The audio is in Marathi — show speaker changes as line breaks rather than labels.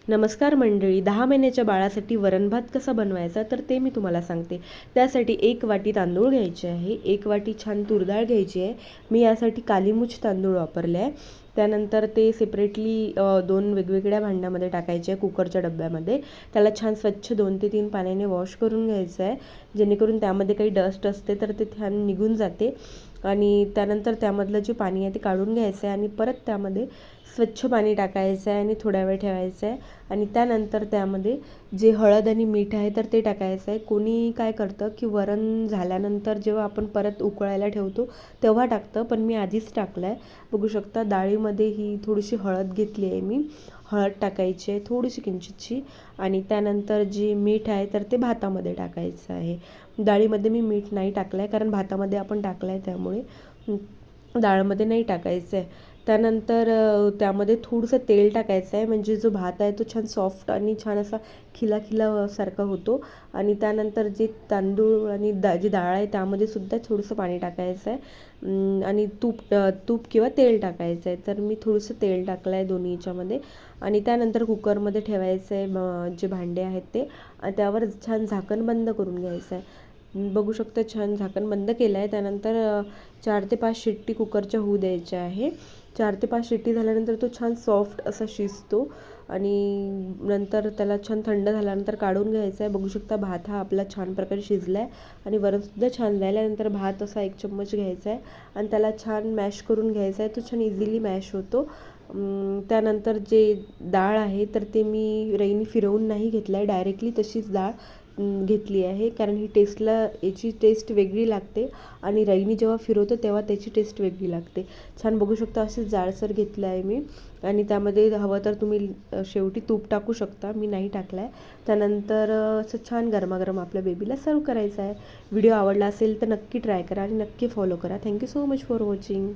नमस्कार मंडळी, 10 महिन्याच्या बाळासाठी वरण भात कसा बनवायचा तर ते मी तुम्हाला सांगते. त्यासाठी 1 वाटी तांदूळ घ्यायचे आहे, 1 वाटी छान तूर डाळ घ्यायची आहे. मी यासाठी कालीमुछ तांदूळ वापरले आहे. त्यानंतर ते सेपरेटली 2 वेगवेगळ्या भांड्यामध्ये टाकायचे आहे, कुकरच्या डब्यामध्ये. त्याला छान स्वच्छ 2 ते 3 पाण्याने वॉश करून घ्यायचं आहे, जेणेकरून त्यामध्ये काही डस्ट असते तर ते छान निघून जाते. आणि त्यानंतर त्यामधलं जे पाणी आहे ते काढून घ्यायचं आहे आणि परत त्यामध्ये स्वच्छ पाणी टाकायचं आहे आणि थोडा वेळ ठेवायचं आहे. आणि त्यानंतर त्यामध्ये जे हळद आणि मीठ आहे तर ते टाकायचं आहे. कोणी काय करतं की वरण झाल्यानंतर जेव्हा आपण परत उकळायला ठेवतो तेव्हा टाकतं, पण मी आधीच टाकलं आहे. बघू शकता डाळीमध्ये ही थोडीशी हळद घेतली आहे मी. हळद टाकायची आहे थोडीशी किंचितशी. आणि त्यानंतर जे मीठ आहे तर ते भातामध्ये टाकायचं आहे. डाळीमध्ये मी मीठ नाही टाकलं आहे, कारण भातामध्ये आपण टाकलं आहे त्यामुळे डाळमध्ये नाही टाकायचं आहे. त्यानंतर त्यामध्ये थोडंसं तेल टाकायचं आहे, म्हणजे जो भात आहे तो छान सॉफ्ट आणि छान असा खिलाखिलासारखा होतो. आणि त्यानंतर जे तांदूळ आणि जी डाळ आहे त्यामध्ये सुद्धा थोडंसं पाणी टाकायचं आहे. आणि तूप किंवा तेल टाकायचं आहे. तर मी थोडंसं तेल टाकलं आहे दोन्ही याच्यामध्ये. आणि त्यानंतर कुकरमध्ये ठेवायचं आहे जे भांडे आहेत ते. त्यावर छान झाकण बंद करून घ्यायचं आहे. बघू शकता छान झाकण बंद केलं आहे. त्यानंतर 4 ते 5 शिट्टी कुकरच्या होऊ द्यायच्या आहे. 4 ते 5 शिट्टी झाल्यानंतर तो छान सॉफ्ट असा शिजतो. आणि नंतर त्याला छान थंड झाल्यानंतर काढून घ्यायचा आहे. बघू शकता भात हा आपला छान प्रकारे शिजला आहे आणि वरणसुद्धा छान झाल्यानंतर भात असा 1 चम्मच घ्यायचा आहे आणि त्याला छान मॅश करून घ्यायचा आहे. तो छान इझिली मॅश होतो. त्यानंतर जे डाळ आहे तर ते मी रईने फिरवून नाही घेतलं आहे, डायरेक्टली तशीच डाळ घेतली आहे, कारण ही याची टेस्ट वेगळी लागते आणि रईने जेव्हा फिरवतो तेव्हा त्याची टेस्ट वेगळी लागते. छान बघू शकता असेच जाडसर घेतलं आहे मी. आणि त्यामध्ये हवं तर तुम्ही शेवटी तूप टाकू शकता, मी नाही टाकलं आहे. त्यानंतर असं छान गरमागरम आपल्या बेबीला सर्व करायचं आहे. व्हिडिओ आवडला असेल तर नक्की ट्राय करा आणि नक्की फॉलो करा. Thank you so much for watching.